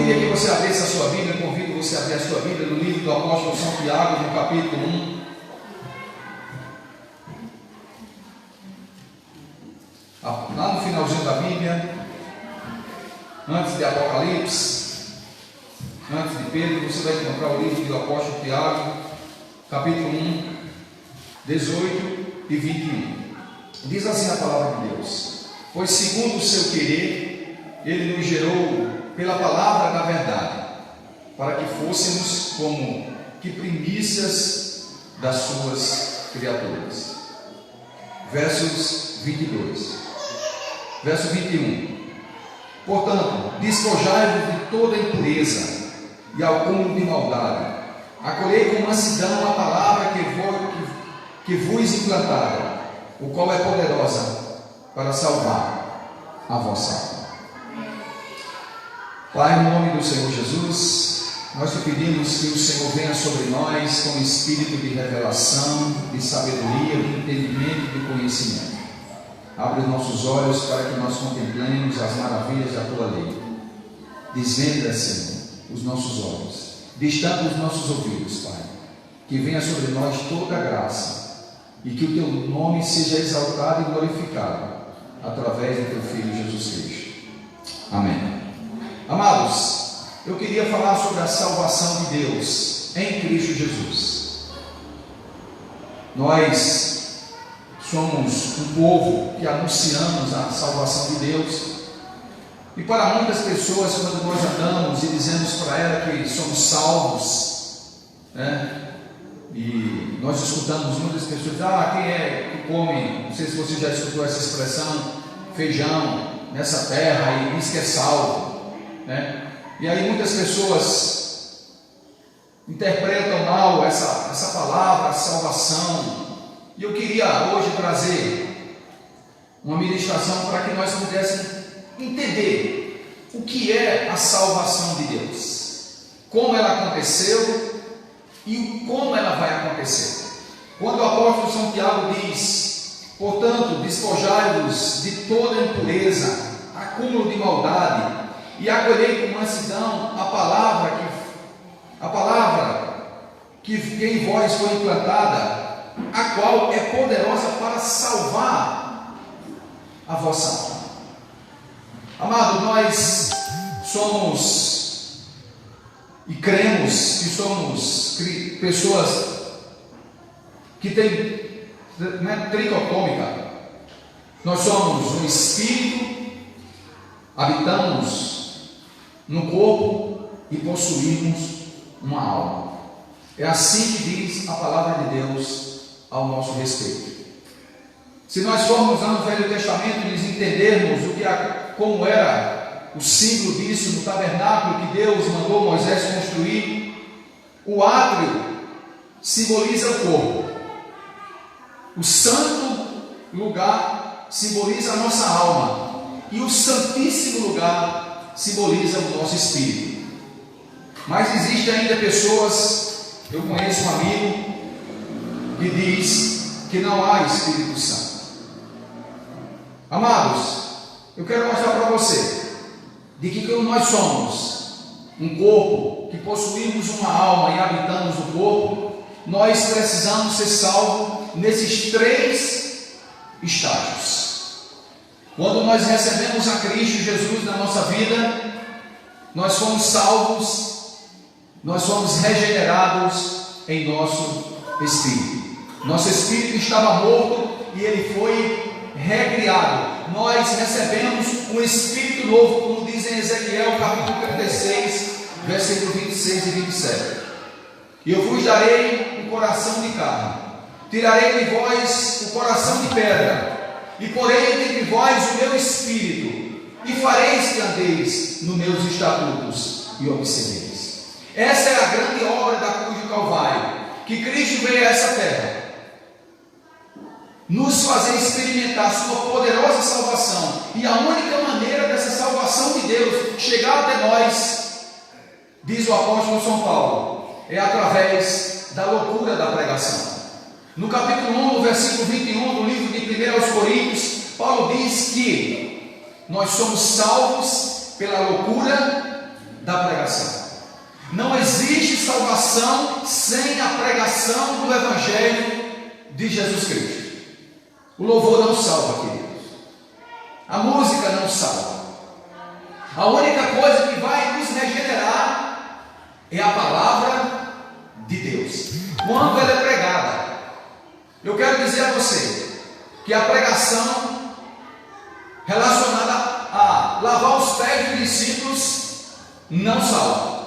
queria que você abrisse a sua Bíblia, convido você a abrir a sua Bíblia no livro do apóstolo São Tiago, no capítulo 1. Lá no finalzinho da Bíblia, antes de Apocalipse, antes de Pedro, você vai encontrar o livro do apóstolo Tiago, capítulo 1, 18 e 21. Diz assim a palavra de Deus: pois segundo o seu querer, ele nos gerou pela palavra da verdade, para que fôssemos como que primícias das suas criaturas. Versos 22. Verso 21. Portanto, despojai-vos de toda impureza e acúmulo de maldade. Acolhei com mansidão a palavra que vos implantaram, o qual é poderosa para salvar a vossa alma. Pai, no nome do Senhor Jesus, nós te pedimos que o Senhor venha sobre nós com espírito de revelação, de sabedoria, de entendimento e de conhecimento. Abre os nossos olhos para que nós contemplemos as maravilhas da tua lei. Desvenda, Senhor, os nossos olhos, destampa os nossos ouvidos, Pai. Que venha sobre nós toda a graça e que o teu nome seja exaltado e glorificado através do teu Filho Jesus Cristo. Amém. Amados, eu queria falar sobre a salvação de Deus em Cristo Jesus. Nós somos um povo que anunciamos a salvação de Deus, e para muitas pessoas, quando nós andamos e dizemos para ela que somos salvos, e nós escutamos muitas pessoas: quem é que come, não sei se você já escutou essa expressão, feijão nessa terra e diz que é salvo, E aí muitas pessoas interpretam mal essa palavra, salvação. E eu queria hoje trazer uma ministração para que nós pudéssemos entender o que é a salvação de Deus, como ela aconteceu e como ela vai acontecer. Quando o apóstolo São Tiago diz: portanto, despojai-vos de toda impureza, acúmulo de maldade, e acolhei com mansidão a palavra que em vós foi implantada, a qual é poderosa para salvar a vossa alma. Amado, nós somos e cremos que somos pessoas que têm, tricotômica. Nós somos um espírito, habitamos no corpo e possuímos uma alma. É assim que diz a palavra de Deus ao nosso respeito. Se nós formos lá no Velho Testamento e nos entendermos como era o símbolo disso no tabernáculo que Deus mandou Moisés construir, o átrio simboliza o corpo, o santo lugar simboliza a nossa alma, e o santíssimo lugar simboliza o nosso espírito. Mas existem ainda pessoas, eu conheço um amigo que diz que não há Espírito Santo. Amados, eu quero mostrar para você de que nós somos um corpo, que possuímos uma alma e habitamos o corpo. Nós precisamos ser salvos nesses 3 estágios. Quando nós recebemos a Cristo Jesus na nossa vida, nós fomos salvos, nós fomos regenerados em nosso espírito. Nosso espírito estava morto e ele foi recriado. Nós recebemos um espírito novo, como diz em Ezequiel capítulo 36, versículos 26 e 27. E eu vos darei um coração de carne, tirarei de vós o coração de pedra, e porei entre vós o meu espírito, e fareis que andeis nos meus estatutos e observeis. Essa é a grande obra da cruz do Calvário, que Cristo veio a essa terra nos fazer experimentar sua poderosa salvação, e a única maneira dessa salvação de Deus chegar até nós, diz o apóstolo São Paulo, é através da loucura da pregação. No capítulo 1, no versículo 21 do livro de 1 Coríntios, Paulo diz que nós somos salvos pela loucura da pregação. Não existe salvação sem a pregação do Evangelho de Jesus Cristo. O louvor não salva, queridos. A música não salva. A única coisa que vai nos regenerar é a palavra de Deus, quando ela é pregada. Eu quero dizer a você que a pregação relacionada a lavar os pés dos discípulos não salva.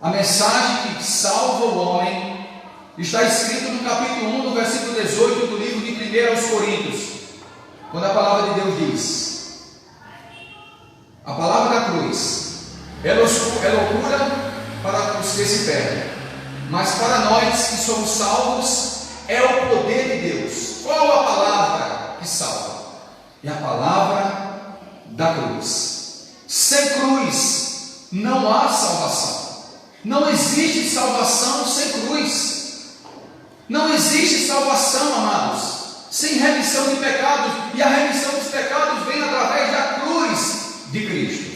A mensagem que salva o homem está escrito no capítulo 1, no versículo 18 do livro de 1 aos Coríntios, quando a palavra de Deus diz: a palavra da cruz é loucura para os que se perdem, mas para nós que somos salvos é o poder de Deus. Qual a palavra que salva? É a palavra da cruz. Sem cruz não há salvação. Não existe salvação sem cruz. Não existe salvação, amados, sem remissão de pecados. E a remissão dos pecados vem através da cruz de Cristo.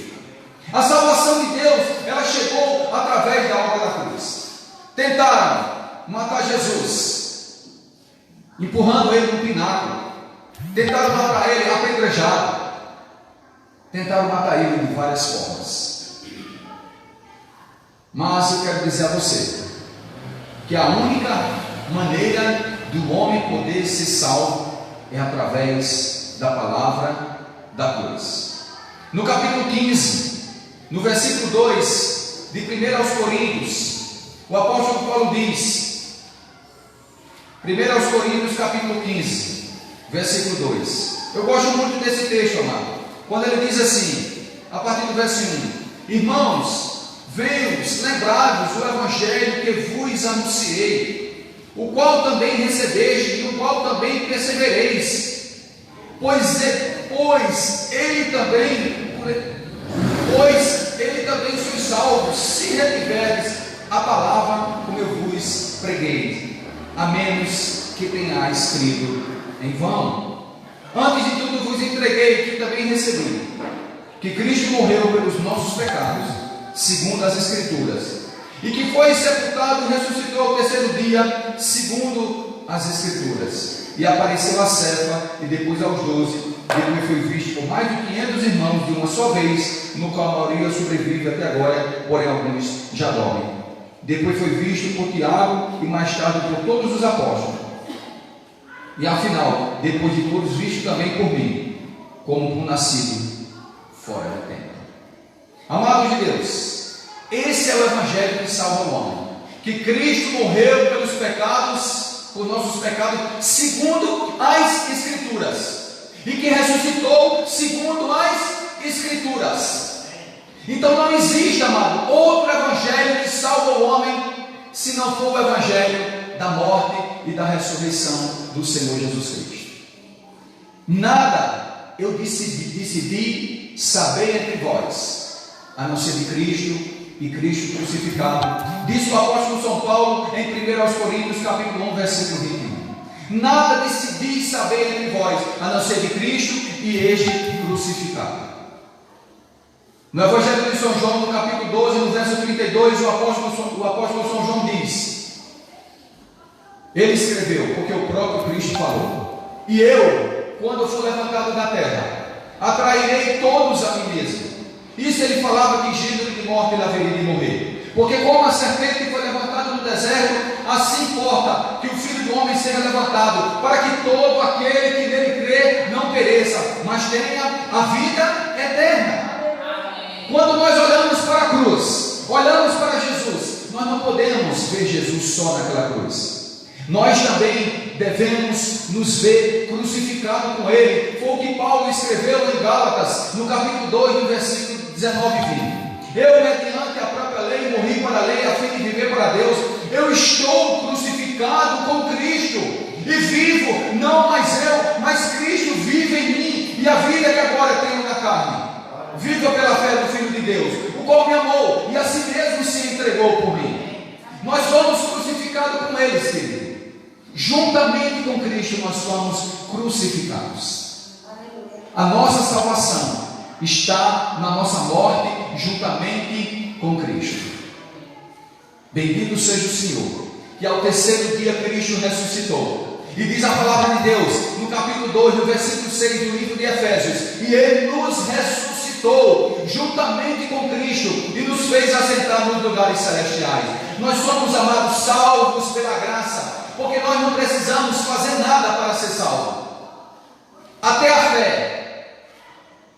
A salvação de Deus, ela chegou através da obra da cruz. Tentaram matar Jesus, empurrando ele no pináculo. Tentaram matar ele apedrejado. Tentaram matar ele de várias formas. Mas eu quero dizer a você que a única maneira do homem poder ser salvo é através da palavra da cruz. No capítulo 15, no versículo 2 de 1 aos Coríntios, o apóstolo Paulo diz, 1 aos Coríntios capítulo 15, versículo 2. Eu gosto muito desse texto, amado, quando ele diz assim, a partir do verso 1: irmãos, venham-vos lembrar-vos do evangelho que vos anunciei, o qual também recebeste e o qual também persevereis, pois ele também sois salvos, se retiverdes a palavra como eu vos preguei, a menos que tenhais crido em vão. Antes de tudo vos entreguei, que também recebi, que Cristo morreu pelos nossos pecados, segundo as Escrituras, e que foi sepultado e ressuscitou ao terceiro dia, segundo as Escrituras, e apareceu a Cefa e depois aos 12, depois foi visto por mais de 500 irmãos de uma só vez, no qual a maioria sobrevive até agora, porém alguns já dormem. Depois foi visto por Tiago e mais tarde por todos os apóstolos, e afinal, depois de todos, visto também por mim, como um nascido fora do tempo. Amados de Deus, esse é o evangelho que salva o homem, que Cristo morreu pelos pecados, por nossos pecados, segundo as Escrituras, e que ressuscitou segundo as Escrituras. Então não existe, amado, outro evangelho que salva o homem, se não for o evangelho da morte e da ressurreição do Senhor Jesus Cristo. Nada eu decidi saber entre vós, a não ser de Cristo e Cristo crucificado. Diz o apóstolo São Paulo em 1 aos Coríntios capítulo 1, versículo 21. Nada decidi saber entre vós, a não ser de Cristo e este crucificado. No Evangelho de São João, no capítulo 12, no verso 32, o apóstolo São João diz, ele escreveu, porque o próprio Cristo falou: e eu, quando for levantado da terra, atrairei todos a mim mesmo. Isso ele falava que gênero de morte ele haveria de morrer, porque como a serpente foi levantada no deserto, assim importa que o Filho do Homem seja levantado, para que todo aquele que nele crê não pereça, mas tenha a vida eterna. Quando nós olhamos para a cruz, olhamos para Jesus, nós não podemos ver Jesus só naquela cruz. Nós também devemos nos ver crucificado com Ele. Foi o que Paulo escreveu em Gálatas, no capítulo 2, no versículo 19 e 20. Eu, mediante a própria lei, morri para a lei, a fim de viver para Deus. Eu estou crucificado com Cristo, e vivo, não mais eu, mas Cristo vive em mim, e a vida que agora tenho na carne, viva pela fé do Filho de Deus, o qual me amou, e a si mesmo se entregou por mim. Nós fomos crucificados com eles, querido. Juntamente com Cristo nós somos crucificados. A nossa salvação está na nossa morte juntamente com Cristo. Bendito seja o Senhor, que ao terceiro dia Cristo ressuscitou. E diz a palavra de Deus, no capítulo 2, no versículo 6 do livro de Efésios: e Ele nos ressuscitou juntamente com Cristo e nos fez assentar nos lugares celestiais. Nós somos, amados, salvos pela graça, porque nós não precisamos fazer nada para ser salvo. Até a fé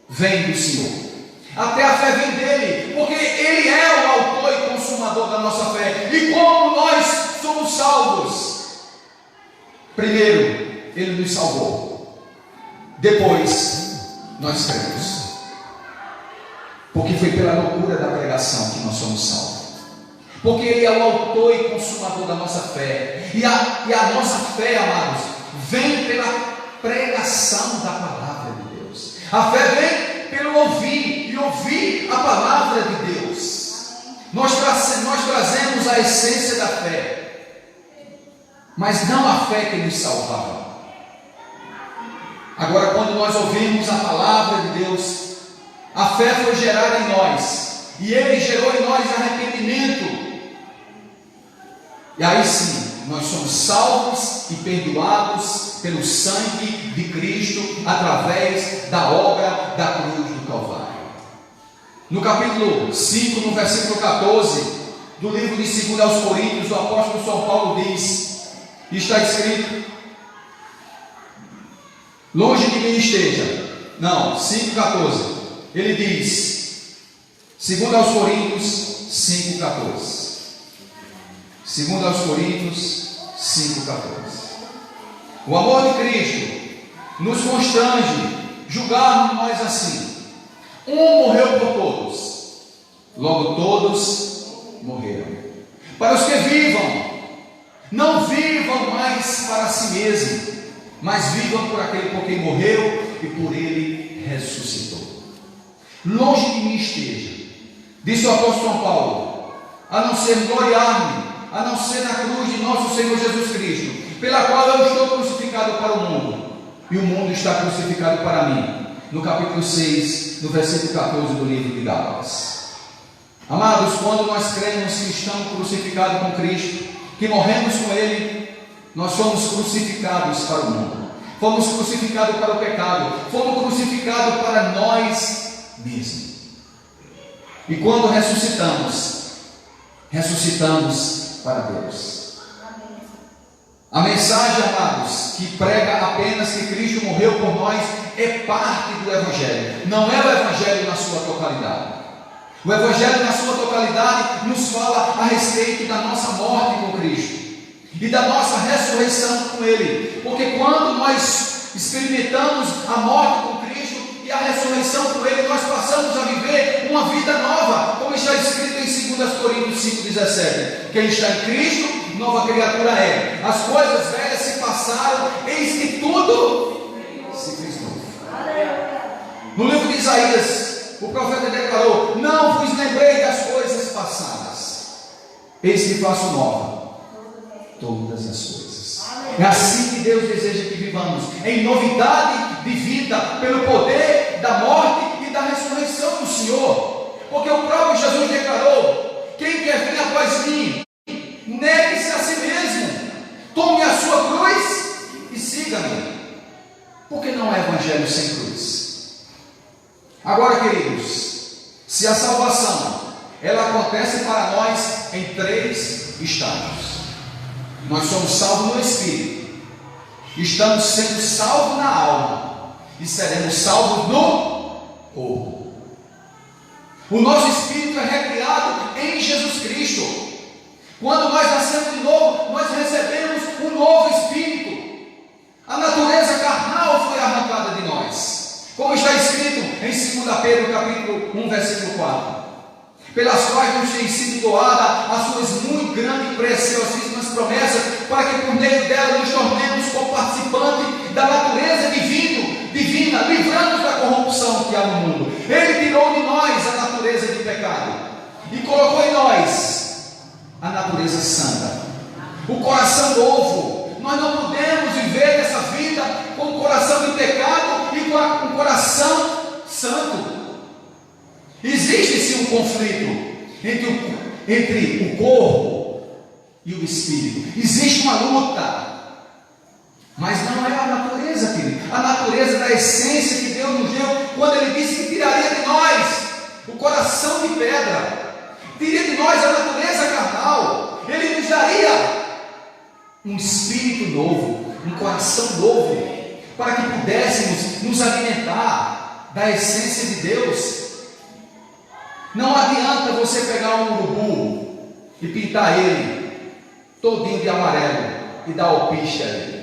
vem do Senhor. Até a fé vem dele, porque ele é o autor e consumador da nossa fé. E como nós somos salvos? Primeiro, ele nos salvou. Depois, nós cremos. Porque foi pela loucura da pregação que nós somos salvos. Porque ele é o autor e consumador da nossa fé. E a nossa fé, amados, vem pela pregação da palavra de Deus. A fé vem pelo ouvir, e ouvir a palavra de Deus. Nós trazemos a essência da fé, mas não a fé que nos salvava. Agora, quando nós ouvimos a palavra de Deus, a fé foi gerada em nós, e ele gerou em nós arrependimento. E aí sim, nós somos salvos e perdoados pelo sangue de Cristo, através da obra da cruz do Calvário. No capítulo 5, no versículo 14, do livro de 2 aos Coríntios, o apóstolo São Paulo diz, e está escrito: longe de mim esteja. Não, 5,14. Ele diz, 2 aos Coríntios 5,14. 2 aos Coríntios 5,14. O amor de Cristo nos constrange julgarmos nós assim: um morreu por todos, logo todos morreram. Para os que vivam, não vivam mais para si mesmos, mas vivam por aquele por quem morreu e por ele ressuscitou. Longe de mim esteja, disse o apóstolo São Paulo, a não ser gloriar-me, a não ser na cruz de nosso Senhor Jesus Cristo, pela qual eu estou crucificado para o mundo, e o mundo está crucificado para mim. No capítulo 6, no versículo 14 do livro de Gálatas. Amados, quando nós cremos que estamos crucificados com Cristo, que morremos com Ele, nós fomos crucificados para o mundo, fomos crucificados para o pecado, fomos crucificados para nós mesmos. E quando ressuscitamos para Deus. A mensagem, amados, que prega apenas que Cristo morreu por nós, é parte do Evangelho, não é o Evangelho na sua totalidade. O Evangelho na sua totalidade nos fala a respeito da nossa morte com Cristo e da nossa ressurreição com Ele, porque quando nós experimentamos a morte com Cristo e a ressurreição com Ele, nós passamos a viver uma vida nova, como está escrito em 2 Coríntios 5,17: quem está em Cristo, nova criatura é, as coisas velhas se passaram, eis que tudo se fez novo. No livro de Isaías, o profeta declarou: não vos lembrei das coisas passadas, eis que faço nova todas as coisas. É assim que Deus deseja que vivamos, em novidade de vida, pelo poder da morte e da ressurreição do Senhor. Porque o próprio Jesus declarou: quem quer vir após mim, negue-se a si mesmo, tome a sua cruz e siga-me. Porque não é evangelho sem cruz. Agora, queridos, se a salvação ela acontece para nós em 3 estágios. Nós somos salvos no Espírito, estamos sendo salvos na alma e seremos salvos no corpo. O nosso espírito é recriado em Jesus Cristo. Quando nós nascemos de novo, nós recebemos um novo espírito. A natureza carnal foi arrancada de nós, como está escrito em 2 Pedro capítulo 1, versículo 4: pelas quais nos tem sido doada as suas muito grandes e preciosíssimas promessas, para que por meio dela nos tornemos co-participantes da natureza divina, livrando-nos da corrupção que há no mundo. Ele tirou de nós a natureza de pecado e colocou em nós a natureza santa, o coração novo. Nós não podemos viver essa vida com o coração de pecado e com um coração santo. Existe sim um conflito entre o corpo e o espírito. Existe uma luta. Mas não é a natureza, querido. A natureza da essência que Deus nos deu, quando Ele disse que tiraria de nós o coração de pedra, tiraria de nós a natureza carnal, Ele nos daria um espírito novo, um coração novo, para que pudéssemos nos alimentar da essência de Deus. Não adianta você pegar um urubu e pintar ele todinho de amarelo e dar alpiste a ele.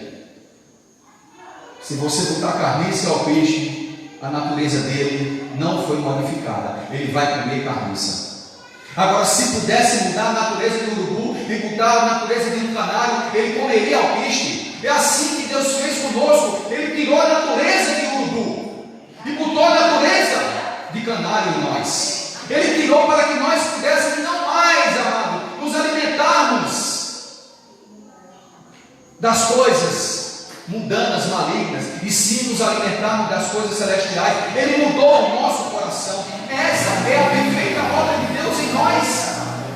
Se você botar carniça e alpiste, a natureza dele não foi modificada, ele vai comer carniça. Agora, se pudesse mudar a natureza do urubu e mudar a natureza de um canário, ele comeria alpiste. É assim que Deus fez conosco. Ele tirou a natureza de urubu e botou a natureza de canário em nós. Ele tirou para que nós pudéssemos não mais, amado, nos alimentarmos das coisas mundanas, malignas, e sim nos alimentarmos das coisas celestiais. Ele mudou o nosso coração. Essa é a perfeita obra de Deus em nós,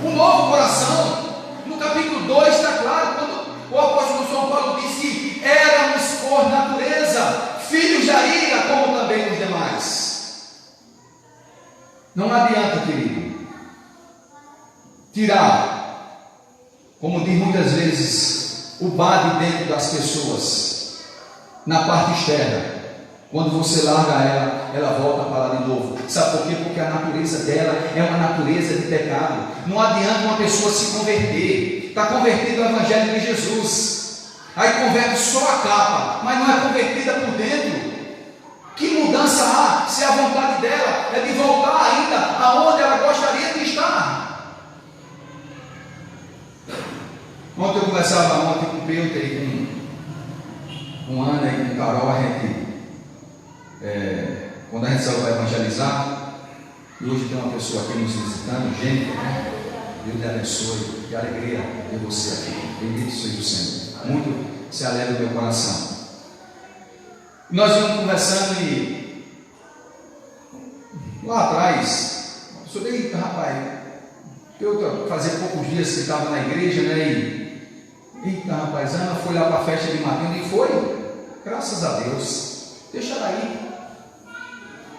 um novo coração. No capítulo 2 está claro, quando o apóstolo São Paulo diz que éramos por natureza filhos da ira, como também os demais. Não adianta, querido, tirar, como diz muitas vezes, o bade dentro das pessoas, na parte externa. Quando você larga ela, ela volta para lá de novo. Sabe por quê? Porque a natureza dela é uma natureza de pecado. Não adianta uma pessoa se converter, está convertido ao Evangelho de Jesus, aí converte só a capa, mas não é convertida por dentro. Que mudança há, se a vontade dela é de voltar ainda aonde ela gostaria de estar? Ontem eu conversava com o Pedro e com Ana e com Carol, quando a gente saiu para evangelizar, e hoje tem uma pessoa aqui nos visitando, gente, né? Deus lhe abençoe, que alegria ver você aqui, bendito seja o Senhor, muito se alegra o meu coração. Nós íamos conversando e lá atrás, a pessoa disse: eita, rapaz, eu fazia poucos dias que estava na igreja, né? Eita, rapaz, Ana foi lá para a festa de Matilde e foi, graças a Deus, deixa ela aí.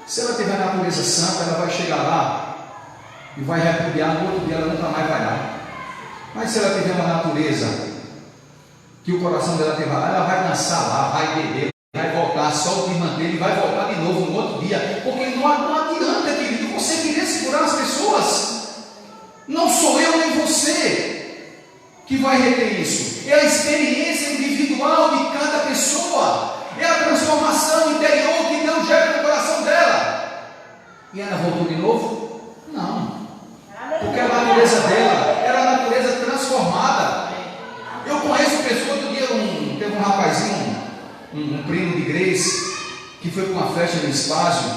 Se ela tiver a natureza santa, ela vai chegar lá e vai repudiar, no outro dia ela nunca mais vai lá. Mas se ela tiver uma natureza que o coração dela tem lá, ela vai dançar lá, vai beber, vai voltar, só o que mantém, e vai voltar de novo no outro dia, porque não adianta, querido, você querer segurar as pessoas. Não sou eu nem você que vai reter isso, é a experiência individual de cada pessoa, é a transformação interior que Deus gera no coração dela. E ela voltou de novo? Não, porque a natureza dela era a natureza transformada. Eu conheço pessoas, outro dia teve um rapazinho, um primo de Grace, que foi para uma festa no espaço,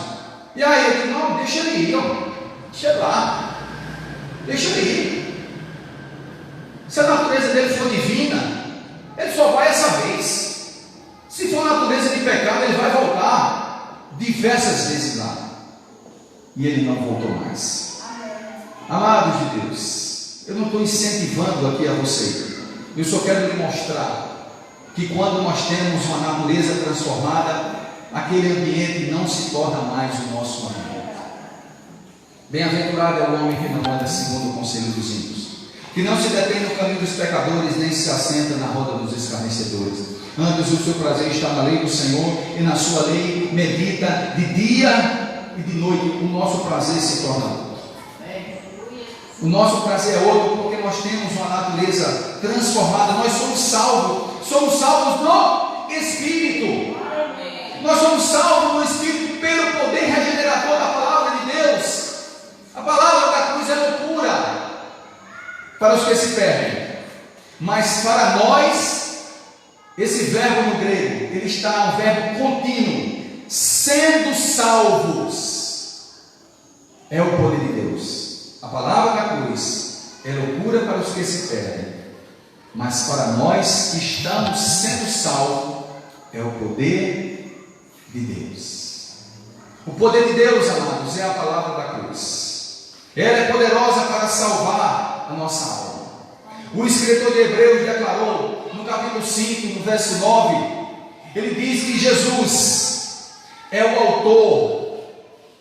e aí eu disse: não, deixa ele ir, deixa lá, deixa ele ir. Se a natureza dele for divina, ele só vai essa vez. Se for natureza de pecado, ele vai voltar diversas vezes lá. E ele não voltou mais. Amados de Deus, eu não estou incentivando aqui a você, eu só quero lhe mostrar que quando nós temos uma natureza transformada, aquele ambiente não se torna mais o nosso ambiente. Bem-aventurado é o homem que não anda segundo o conselho dos ímpios, que não se detém no caminho dos pecadores, nem se assenta na roda dos escarnecedores. Antes o seu prazer está na lei do Senhor, e na sua lei medita de dia e de noite. O nosso prazer se torna outro. O nosso prazer é outro, porque nós temos uma natureza transformada. Nós somos salvos no Espírito. Nós somos salvos no Espírito pelo poder regenerador da palavra de Deus. A palavra da cruz é loucura para os que se perdem, mas para nós, esse verbo no grego, ele está um verbo contínuo, sendo salvos, é o poder de Deus. A palavra da cruz é loucura para os que se perdem, mas para nós que estamos sendo salvos, é o poder de Deus. O poder de Deus, amados, é a palavra da cruz. Ela é poderosa para salvar a nossa alma. O escritor de Hebreus declarou, no capítulo 5, no verso 9, ele diz que Jesus é o autor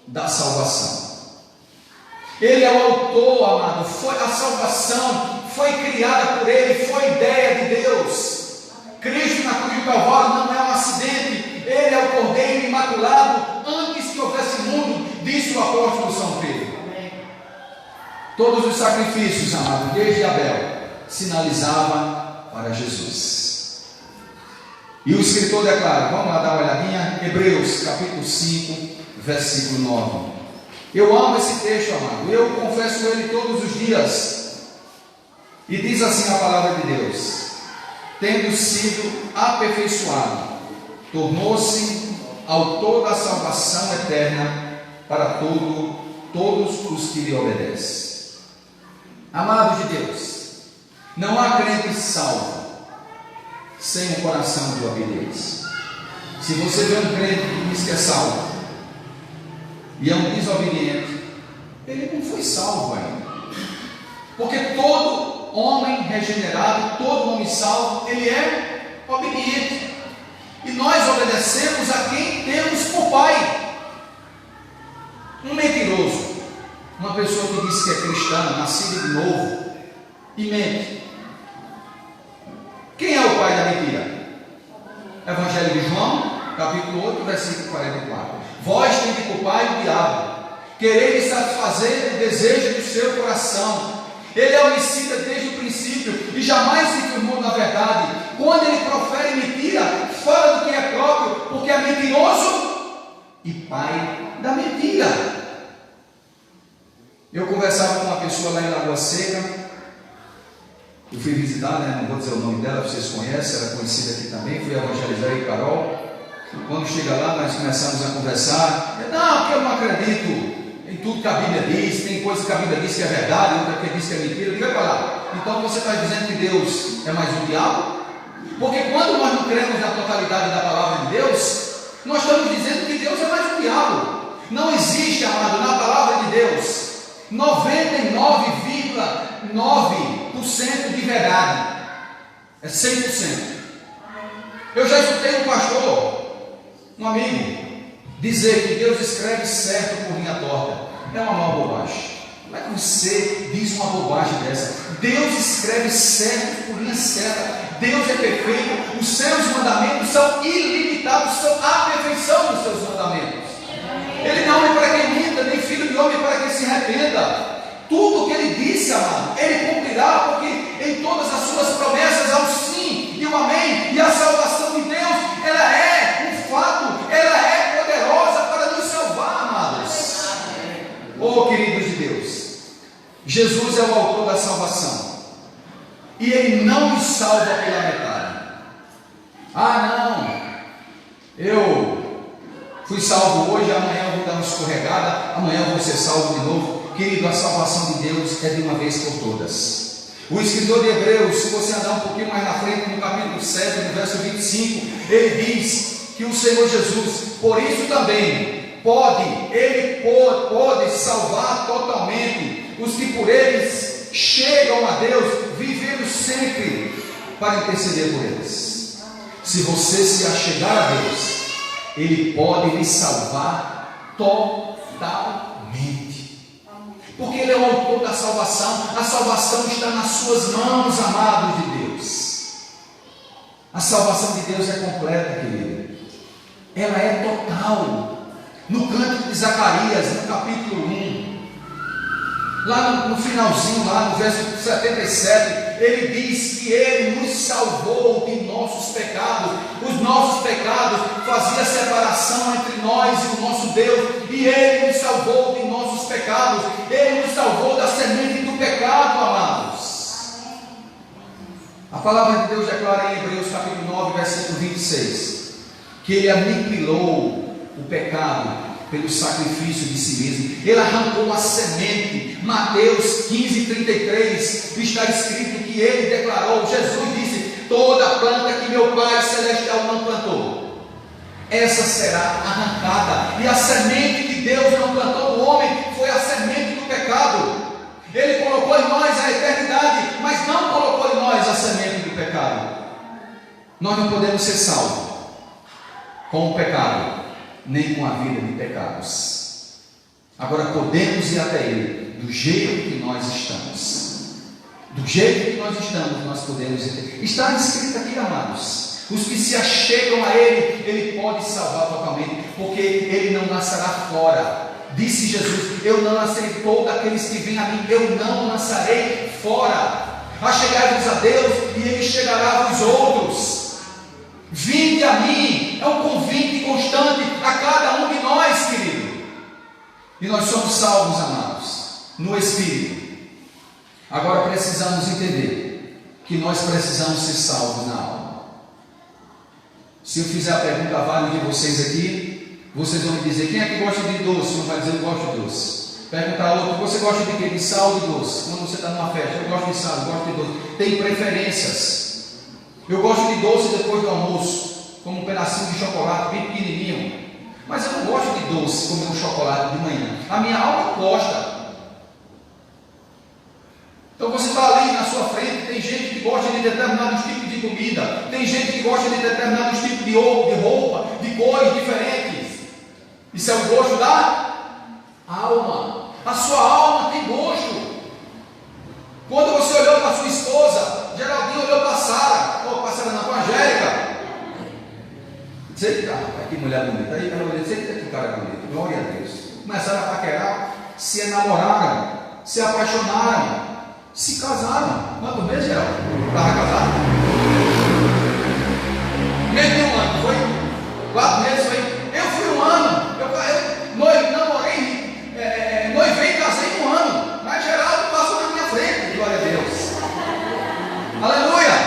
da salvação. Ele é o autor, amado. A salvação foi criada por Ele, foi ideia de Deus. Cristo na cruz do Calvário não é um acidente. Ele é o Cordeiro Imaculado antes que houvesse mundo, disse o apóstolo São Pedro. Todos os sacrifícios, amado, desde Abel, sinalizava para Jesus. E o escritor declara, vamos lá dar uma olhadinha, Hebreus capítulo 5, versículo 9. Eu amo esse texto, amado, eu confesso ele todos os dias. E diz assim a palavra de Deus: tendo sido aperfeiçoado, tornou-se autor da salvação eterna para todos os que lhe obedecem. Amados de Deus, não há crente salvo sem um coração de obediência. Se você vê um crente que diz que é salvo e é um desobediente, ele não foi salvo ainda. Porque todo homem regenerado, todo homem salvo, ele é obediente. E nós obedecemos a quem temos por pai. Um mentiroso, uma pessoa que diz que é cristã, nascida de novo, e mente. Quem é o pai da mentira? Evangelho de João, capítulo 8, versículo 44. Vós tendes por pai o diabo, quereis satisfazer o desejo do seu coração. Ele é homicida desde o princípio e jamais se firmou na verdade. Quando ele profere mentira, fala do que é próprio, porque é mentiroso e pai da mentira. Eu conversava com uma pessoa lá em Lagoa Seca. Eu fui visitar, não vou dizer o nome dela, vocês conhecem, ela é conhecida aqui também. Fui evangelizar aí, Carol. Quando chega lá, nós começamos a conversar. Não, porque eu não acredito em tudo que a Bíblia diz. Tem coisas que a Bíblia diz que é verdade, outra que diz que é mentira. Diga para lá. Então você está dizendo que Deus é mais um diabo? Porque quando nós não cremos na totalidade da palavra de Deus, nós estamos dizendo que Deus é mais um diabo. Não existe, amado, na palavra de Deus 99,9% de verdade. É 100%. Eu já escutei um pastor, um amigo, dizer que Deus escreve certo por linha torta. É uma maior bobagem. Como é que você diz uma bobagem dessa? Deus escreve certo por linha certa. Deus é perfeito. Os seus mandamentos são ilimitados, são a perfeição dos seus mandamentos. Ele não é homem para que minta, nem filho de homem para que se arrependa. Tudo o que ele disse, amado, ele cumprirá, porque em todas as suas promessas há o sim e o amém. E a salvação de Deus, ela é um fato, ela é poderosa para nos salvar, amados. Oh, queridos de Deus, Jesus é o autor da salvação, e Ele não nos salva pela metade. Ah, não, eu fui salvo hoje, amanhã eu vou dar uma escorregada, amanhã eu vou ser salvo de novo. Querido, a salvação de Deus é de uma vez por todas. O escritor de Hebreus, se você andar um pouquinho mais na frente, no capítulo 7, no verso 25, ele diz que o Senhor Jesus, por isso também, pode salvar totalmente os que por eles chegam a Deus, vivendo sempre para interceder por eles. Se você se achegar a Deus, Ele pode lhe salvar totalmente. Porque Ele é o autor da salvação. A salvação está nas suas mãos, amados de Deus. A salvação de Deus é completa, querido. Ela é total. No cântico de Zacarias, no capítulo 1, lá no finalzinho, lá no verso 77, ele diz que Ele nos salvou de nossos pecados. Os nossos pecados faziam separação entre nós e o nosso Deus, e Ele nos salvou de nossos pecados. Ele nos salvou da semente do pecado, amados. A palavra de Deus declara em Hebreus capítulo 9, versículo 26, que Ele aniquilou o pecado pelo sacrifício de si mesmo. Ele arrancou a semente. Mateus 15:33 está escrito que Ele declarou, Jesus disse: toda planta que meu Pai Celestial não plantou, essa será arrancada. E a semente que Deus não plantou no homem foi a semente do pecado. Ele colocou em nós a eternidade, mas não colocou em nós a semente do pecado. Nós não podemos ser salvos com o pecado, nem com a vida de pecados. Agora podemos ir até Ele do jeito que nós estamos. Do jeito que nós estamos, nós podemos ir. Está escrito aqui, amados, os que se achegam a Ele, Ele pode salvar totalmente, porque Ele não lançará fora. Disse Jesus: eu não lançarei todos aqueles que vêm a mim, eu não lançarei fora. Achegai-vos a Deus e Ele chegará aos outros. Vinde a mim, é um convite constante a cada um de nós, querido. E nós somos salvos, amados, no Espírito. Agora precisamos entender que nós precisamos ser salvos na alma. Se eu fizer a pergunta a vários de vocês aqui, vocês vão me dizer: quem é que gosta de doce? Um vai dizer: eu gosto de doce. Perguntar ao outro: você gosta de quê? De sal ou de doce? Quando você está numa festa: eu gosto de sal, eu gosto de doce. Tem preferências. Eu gosto de doce depois do almoço, como um pedacinho de chocolate bem pequenininho. Mas eu não gosto de doce, comer um chocolate de manhã. A minha alma gosta. Então você está ali na sua frente, tem gente que gosta de determinados tipos de comida, tem gente que gosta de determinados tipos de roupa, de cores diferentes. Isso é o gosto da alma. A sua alma tem gosto. Quando você olhou para a sua esposa, Geraldinho olhou para a Sara, ou para a Sara não, para a Angélica. Eita, que mulher bonita. Aí ela olhou: eita, que cara bonito, glória a Deus. Começaram a paquerar, se enamoraram, se apaixonaram, se casaram. Quantos meses, Geraldo? Estava casado? Menos de um ano, foi? 4 meses, foi? Eu fui 1 ano. Eu namorei, noivei e casei em 1 ano. Mas Geraldo passou na minha frente, glória a Deus. Aleluia!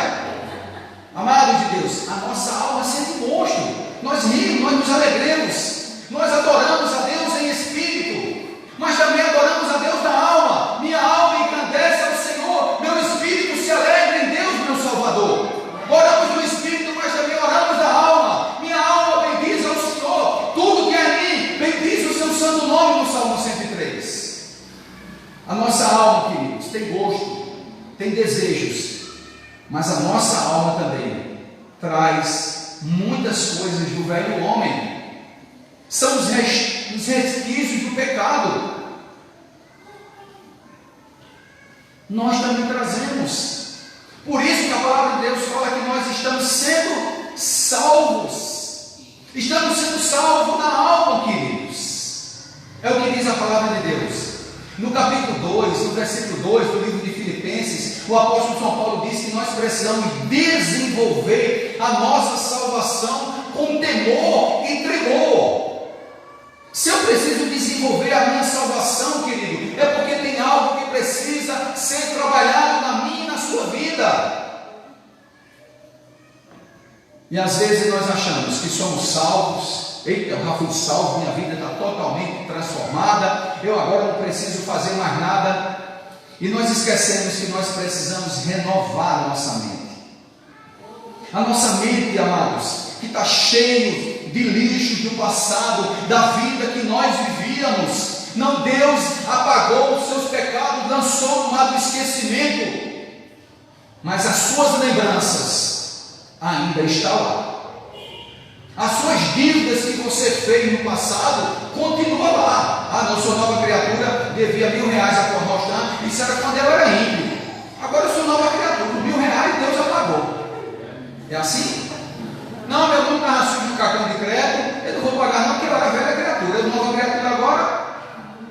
Amados de Deus, a nossa alma sente gosto. Nós rimos, nós nos alegremos, nós adoramos a Deus em espírito, mas também adoramos a Deus na alma. Minha alma engrandece ao Senhor, meu espírito se alegra em Deus, meu Salvador. Oramos no espírito, mas também oramos na alma. Minha alma bendiz ao Senhor, tudo que é em mim bendiz o seu santo nome, no Salmo 103. A nossa alma, queridos, tem gosto, tem desejos, mas a nossa alma também traz muitas coisas do velho homem. São os resquícios do pecado. Nós também trazemos. Por isso que a palavra de Deus fala que nós estamos sendo salvos. Estamos sendo salvos na alma, queridos. É o que diz a palavra de Deus. No capítulo 2, no versículo 2 do livro de Filipenses, o apóstolo São Paulo diz que nós precisamos desenvolver a nossa salvação com temor e tremor. Se eu preciso desenvolver a minha salvação, querido, é porque tem algo que precisa ser trabalhado na minha e na sua vida. E às vezes nós achamos que somos salvos. Eita, eu já fui salvo, minha vida está totalmente transformada, eu agora não preciso fazer mais nada. E nós esquecemos que nós precisamos renovar a nossa mente. A nossa mente, amados, que está cheio de lixos do passado, da vida que nós vivíamos. Não, Deus apagou os seus pecados, lançou no mar do esquecimento, mas as suas lembranças ainda estão lá. As suas dívidas que você fez no passado continua lá. Ah, não, sou nova criatura, devia R$1.000 a Corrostã. Isso era quando eu era ímpio. Agora eu sou nova criatura, R$1.000 Deus apagou. É assim? Não, meu nome estava sujo no cartão de crédito, eu não vou pagar não, porque eu era velha criatura. Eu nova criatura agora,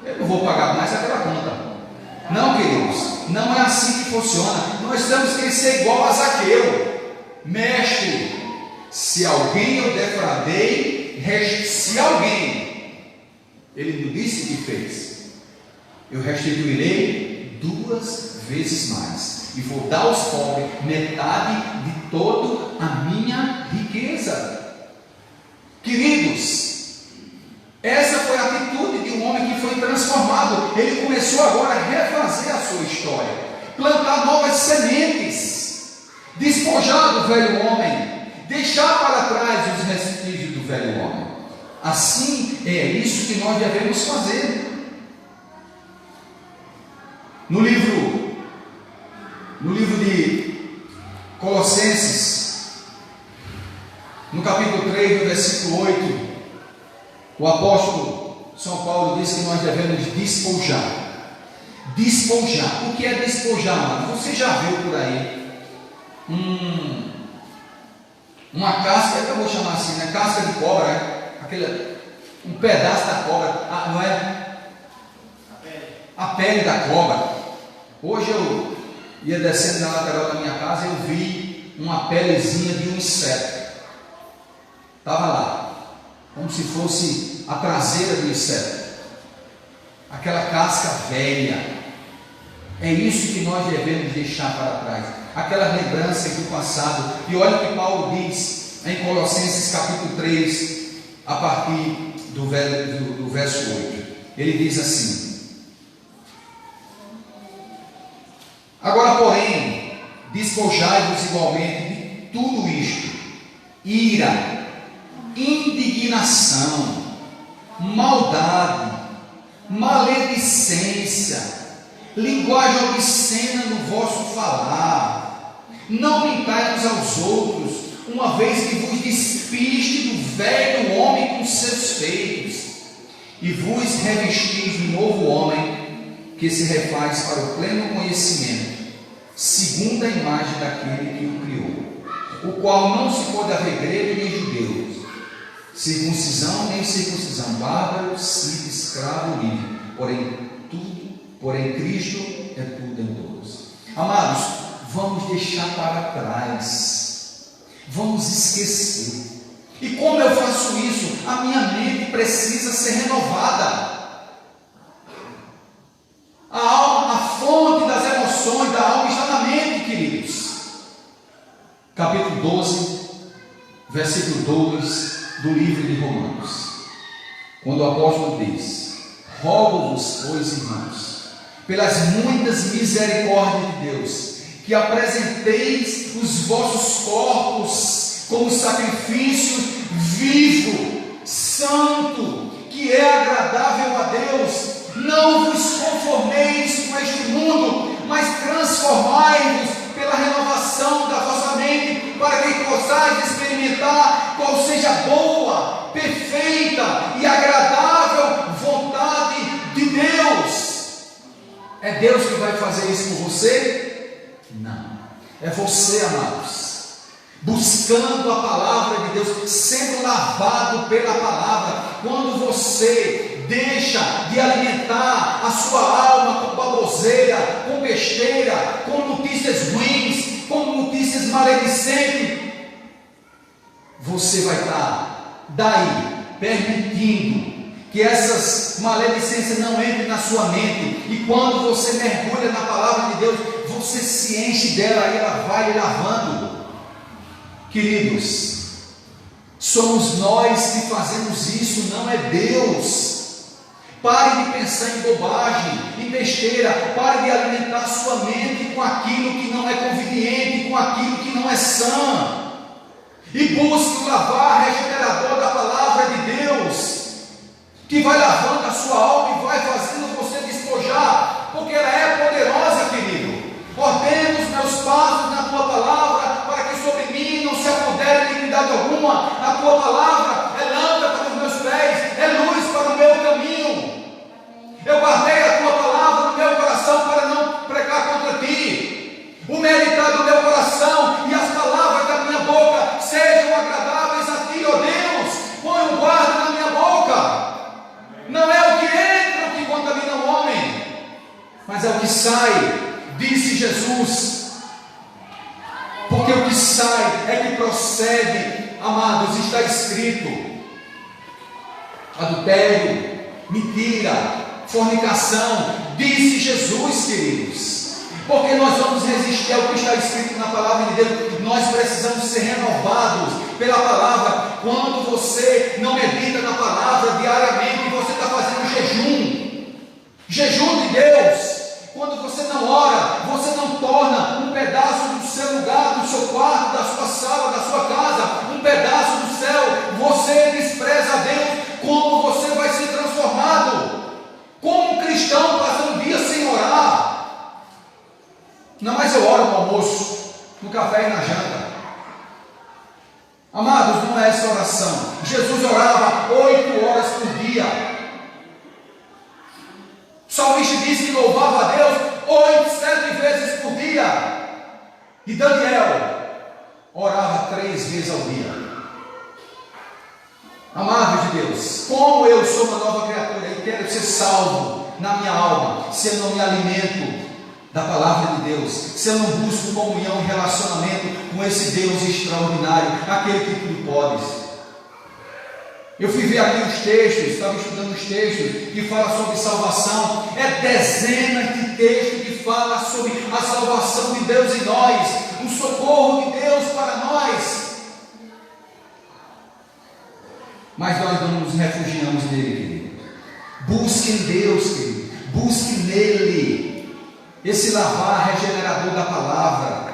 eu não vou pagar mais aquela conta. Não, queridos, não é assim que funciona. Nós temos que ser igual a Zaqueu. Mestre, se alguém eu defraudei, se alguém, ele não disse que fez, eu restituirei 2 vezes mais, e vou dar aos pobres metade de toda a minha riqueza. Queridos, essa foi a atitude de um homem que foi transformado. Ele começou agora a refazer a sua história, plantar novas sementes, despojar do velho homem deixar para trás os vestígios do velho homem. Assim é isso que nós devemos fazer. No livro de Colossenses, no capítulo 3, no versículo 8, o apóstolo São Paulo diz que nós devemos despojar. Despojar. O que é despojar, mano? Você já viu por aí uma casca, eu vou chamar assim, né? Casca de cobra, né? Um pedaço da cobra, não é? A pele da cobra. Hoje eu ia descendo na lateral da minha casa e eu vi uma pelezinha de um inseto. Estava lá, como se fosse a traseira do inseto. Aquela casca velha. É isso que nós devemos deixar para trás. Aquela lembrança do passado. E olha o que Paulo diz em Colossenses capítulo 3, a partir do verso 8. Ele diz assim: agora, porém, despojai-vos igualmente de tudo isto: ira, indignação, maldade, maledicência, linguagem obscena no vosso falar. Não mentais aos outros, uma vez que vos despiste do velho homem com seus feitos, e vos revestis do novo homem, que se refaz para o pleno conhecimento, segundo a imagem daquele que o criou, o qual não se pode haver grego nem judeu, circuncisão nem circuncisão, bárbaro, cita, escravo, livre, porém Cristo é tudo em todos. Amados, vamos deixar para trás, vamos esquecer. E como eu faço isso? A minha mente precisa ser renovada. A alma, a fonte das emoções da alma está na mente, queridos. Capítulo 12, versículo 2 do livro de Romanos, quando o apóstolo diz: rogo-vos, pois, irmãos, pelas muitas misericórdias de Deus, que apresenteis os vossos corpos como sacrifício vivo, santo, que é agradável a Deus. Não vos conformeis com este mundo, mas transformai-vos pela renovação da vossa mente, para que possais experimentar qual seja a boa, perfeita e agradável vontade de Deus. É Deus que vai fazer isso por você? Não, é você, amados, buscando a palavra de Deus, sendo lavado pela palavra. Quando você deixa de alimentar a sua alma com baboseira, com besteira, com notícias ruins, com notícias maledicentes, você vai estar daí permitindo que essas maledicências não entrem na sua mente. E quando você mergulha na palavra de Deus, você se enche dela e ela vai lhe lavando. Queridos, somos nós que fazemos isso, não é Deus. Pare de pensar em bobagem, em besteira. Pare de alimentar sua mente com aquilo que não é conveniente, com aquilo que não é sã. E busque o lavar regenerador da palavra de Deus, que vai lavando a sua alma e vai fazendo você despojar, porque ela é poderosa, querido. Ordena os meus passos na tua palavra, para que sobre mim não se apodere iniquidade alguma. A tua palavra é lâmpada para os meus pés, é luz para o meu caminho. Eu guardei a tua palavra no meu coração para não pregar contra ti. O meditar do meu coração e as palavras da minha boca sejam agradáveis a ti, ó Deus. Põe um guarda na minha boca. Não é o que entra o que contamina o homem, mas é o que sai, disse Jesus. Porque o que sai é que procede, amados. Está escrito: adultério, mentira, fornicação, disse Jesus, queridos. Porque nós vamos resistir ao que está escrito na palavra de Deus. Nós precisamos ser renovados pela palavra. Quando você não medita na palavra diariamente, você está fazendo jejum de Deus. Quando você não ora, você não torna um pedaço do seu lugar, do seu quarto, da sua sala, da sua casa, E Daniel orava 3 vezes ao dia. Amado de Deus, como eu sou uma nova criatura e quero ser salvo na minha alma, se eu não me alimento da palavra de Deus, se eu não busco comunhão e relacionamento com esse Deus extraordinário, aquele que tudo pode. Eu fui ver aqui os textos, estava estudando os textos que falam sobre salvação, é dezenas de textos que falam sobre a salvação de Deus em nós, o socorro de Deus para nós. Mas nós não nos refugiamos nele, querido. Busque em Deus, querido. Busque nele esse lavar regenerador da palavra.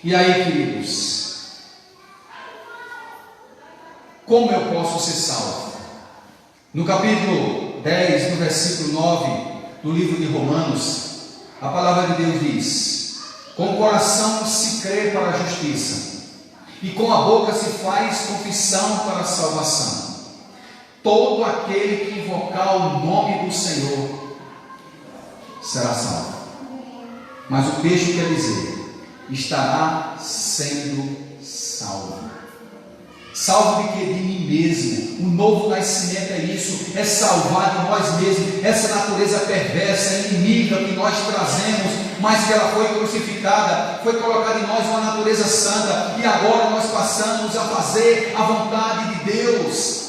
E aí, queridos, como eu posso ser salvo? No capítulo 10, no versículo 9 do livro de Romanos, a palavra de Deus diz: com o coração se crê para a justiça, e com a boca se faz confissão para a salvação. Todo aquele que invocar o nome do Senhor será salvo. Mas o texto quer dizer: estará sendo salvo. Salvo de quê? De mim mesmo. O novo nascimento é isso, é salvar de nós mesmos, essa natureza perversa, inimiga que nós trazemos, mas que ela foi crucificada, foi colocada em nós uma natureza santa, e agora nós passamos a fazer a vontade de Deus.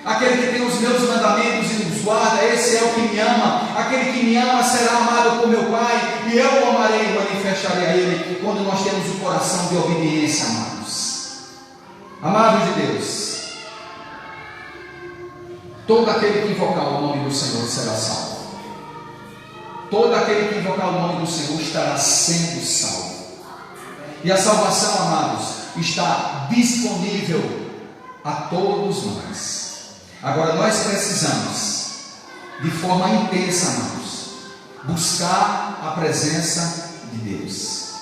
Aquele que tem os meus mandamentos e os guarda, esse é o que me ama. Aquele que me ama será amado por meu Pai, e eu o amarei e manifestarei a Ele, quando nós temos o coração de obediência, amados. Amados de Deus, todo aquele que invocar o nome do Senhor será salvo. Todo aquele que invocar o nome do Senhor estará sendo salvo. E a salvação, amados, está disponível a todos nós. Agora nós precisamos, de forma intensa, amados, buscar a presença de Deus.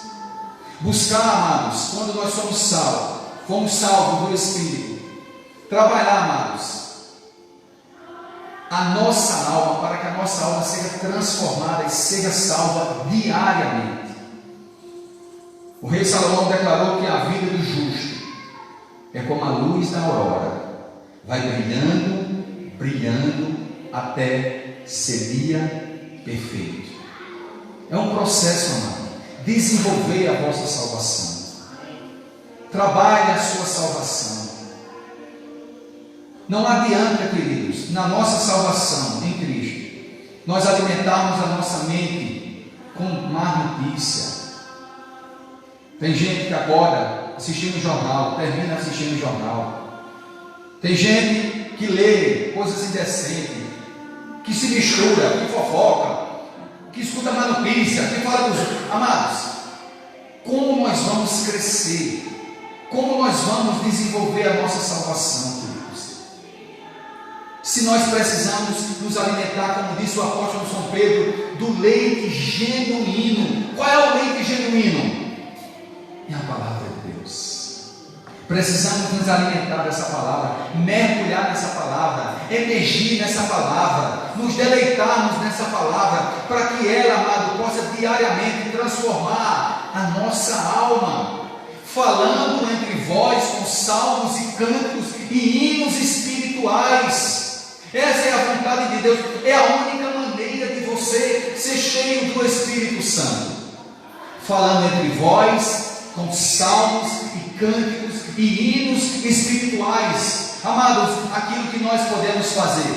Buscar, amados, quando nós somos salvos, fomos salvos do Espírito, trabalhar, amados, a nossa alma, para que a nossa alma seja transformada e seja salva diariamente. O rei Salomão declarou que a vida do justo é como a luz da aurora, vai brilhando, brilhando, até ser dia perfeito. É um processo, amado. Desenvolver a vossa salvação. Trabalhe a sua salvação. Não adianta, queridos, na nossa salvação em Cristo, nós alimentarmos a nossa mente com má notícia. Tem gente que agora, assistindo o jornal, termina assistindo o jornal. Tem gente que lê coisas indecentes, que se mistura, que fofoca, que escuta má notícia, que fala dos... Amados, como nós vamos crescer? Como nós vamos desenvolver a nossa salvação, queridos? Se nós precisamos nos alimentar, como disse o apóstolo São Pedro, do leite genuíno. Qual é o leite genuíno? É a palavra de Deus. Precisamos nos alimentar dessa palavra, mergulhar nessa palavra, emergir nessa palavra, nos deleitarmos nessa palavra, para que ela, amado, possa diariamente transformar a nossa alma, falando entre vós com salmos e cânticos e hinos espirituais. Essa é a vontade de Deus, é a única maneira de você ser cheio do Espírito Santo, falando entre vós com salmos e cânticos e hinos espirituais. Amados, aquilo que nós podemos fazer,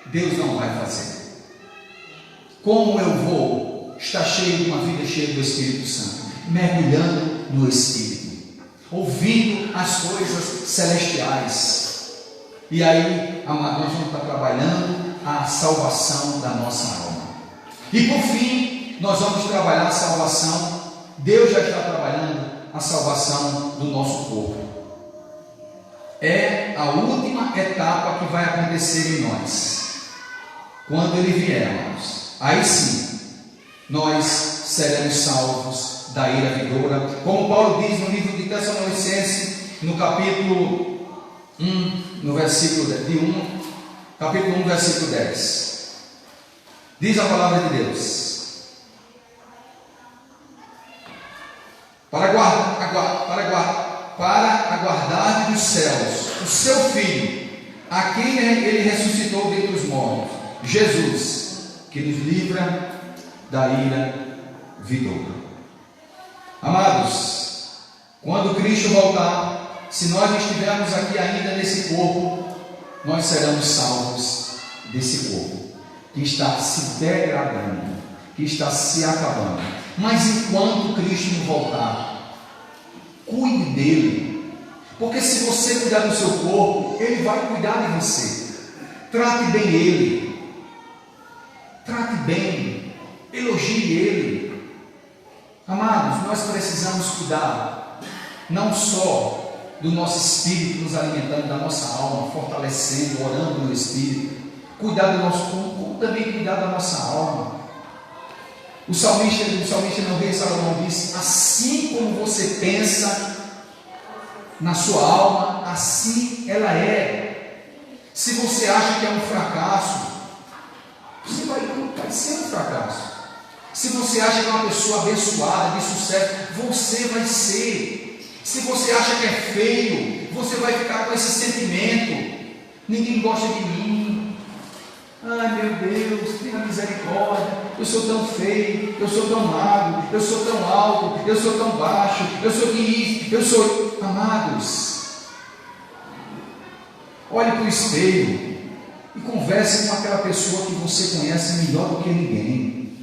Deus não vai fazer. Como eu vou estar cheio de uma vida cheia do Espírito Santo? Mergulhando no Espírito, ouvindo as coisas celestiais. E aí, amados, nós vamos estar trabalhando a salvação da nossa alma. E por fim, nós vamos trabalhar a salvação. Deus já está trabalhando a salvação do nosso corpo. É a última etapa que vai acontecer em nós. Quando Ele vier, amados, aí sim, nós seremos salvos da ira vindoura. Como Paulo diz no livro de Tessalonicenses, no capítulo 1, no versículo de 1, capítulo 1, versículo 10. Diz a palavra de Deus: para aguardar dos céus o seu Filho, a quem ele ressuscitou dentre os mortos, Jesus, que nos livra da ira vindoura. Amados, quando Cristo voltar, se nós estivermos aqui ainda nesse corpo, nós seremos salvos desse corpo que está se degradando, que está se acabando. Mas enquanto Cristo não voltar, cuide dele, porque se você cuidar do seu corpo, ele vai cuidar de você. Trate bem ele, trate bem, elogie ele. Amados, nós precisamos cuidar não só do nosso espírito, nos alimentando da nossa alma, fortalecendo, orando no espírito, cuidar do nosso corpo, como também cuidar da nossa alma. O salmista no rei Salomão disse: assim como você pensa na sua alma, assim ela é. Se você acha que é um fracasso, você vai ser um fracasso. Se você acha que é uma pessoa abençoada, de sucesso, você vai ser. Se você acha que é feio, você vai ficar com esse sentimento: ninguém gosta de mim. Ai meu Deus, tenha misericórdia, eu sou tão feio, eu sou tão magro, eu sou tão alto, eu sou tão baixo, eu sou isso, eu sou... Amados, olhe para o espelho e converse com aquela pessoa que você conhece melhor do que ninguém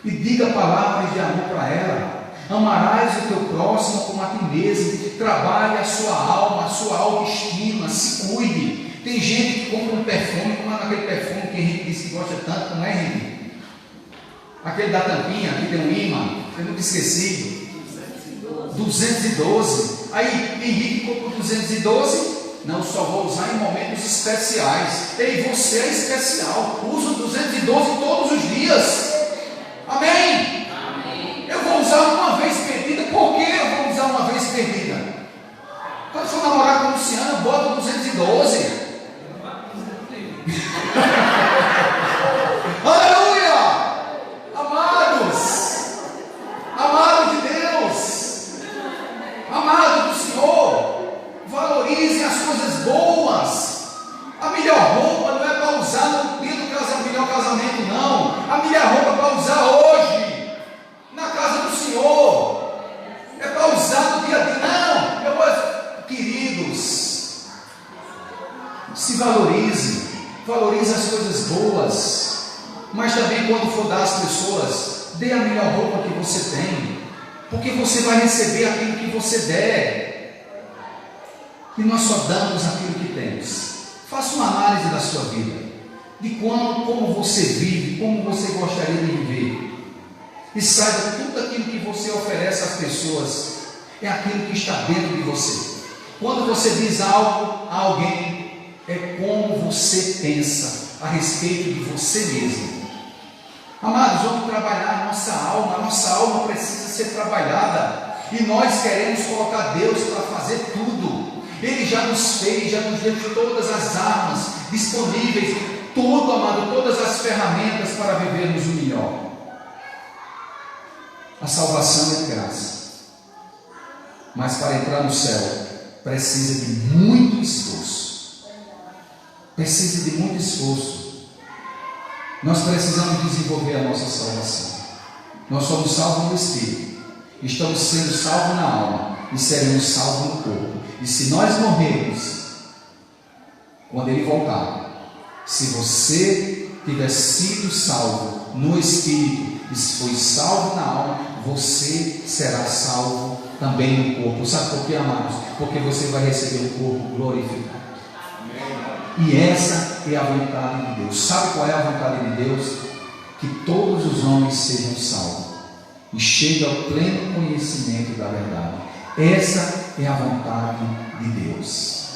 e diga palavras de amor para ela. Amarás o teu próximo como a ti mesmo. Trabalhe a sua alma, a sua autoestima, se cuide. Tem gente que compra um perfume, como é aquele perfume que Henrique disse que gosta tanto, não é, Henrique? Aquele da tampinha, que tem um imã, eu nunca esqueci. 212. Aí Henrique comprou 212. Não, só vou usar em momentos especiais. Ei, você é especial. Usa o 212 todos os dias. Amém? Amém. Eu vou usar uma vez perdida. Por que eu vou usar uma vez perdida? Quando for namorar com a Luciana, bota o 212. Aleluia! Amados, amado de Deus, amado do Senhor, valorizem as coisas boas. A melhor roupa não é para usar no dia do melhor casamento, não. A melhor roupa é para usar hoje, na casa do Senhor. É para usar no dia a dia. Não, queridos, se valorize. Valorize as coisas boas, mas também quando for dar às pessoas, dê a melhor roupa que você tem, porque você vai receber aquilo que você der, e nós só damos aquilo que temos. Faça uma análise da sua vida, de como você vive, como você gostaria de viver, e saiba que tudo aquilo que você oferece às pessoas é aquilo que está dentro de você. Quando você diz algo a alguém, é como você pensa a respeito de você mesmo. Amados, vamos trabalhar a nossa alma precisa ser trabalhada, e nós queremos colocar Deus para fazer tudo. Ele já nos fez, já nos deu todas as armas disponíveis, tudo, amado, todas as ferramentas para vivermos o melhor. A salvação é de graça, mas para entrar no céu precisa de muito esforço. Precisa de muito esforço. Nós precisamos desenvolver a nossa salvação. Nós somos salvos no Espírito, estamos sendo salvos na alma e seremos salvos no corpo. E se nós morrermos, quando Ele voltar, se você tiver sido salvo no Espírito e foi salvo na alma, você será salvo também no corpo. Sabe por quê, amados? Porque você vai receber um corpo glorificado. E essa é a vontade de Deus. Sabe qual é a vontade de Deus? Que todos os homens sejam salvos e cheguem ao pleno conhecimento da verdade. Essa é a vontade de Deus.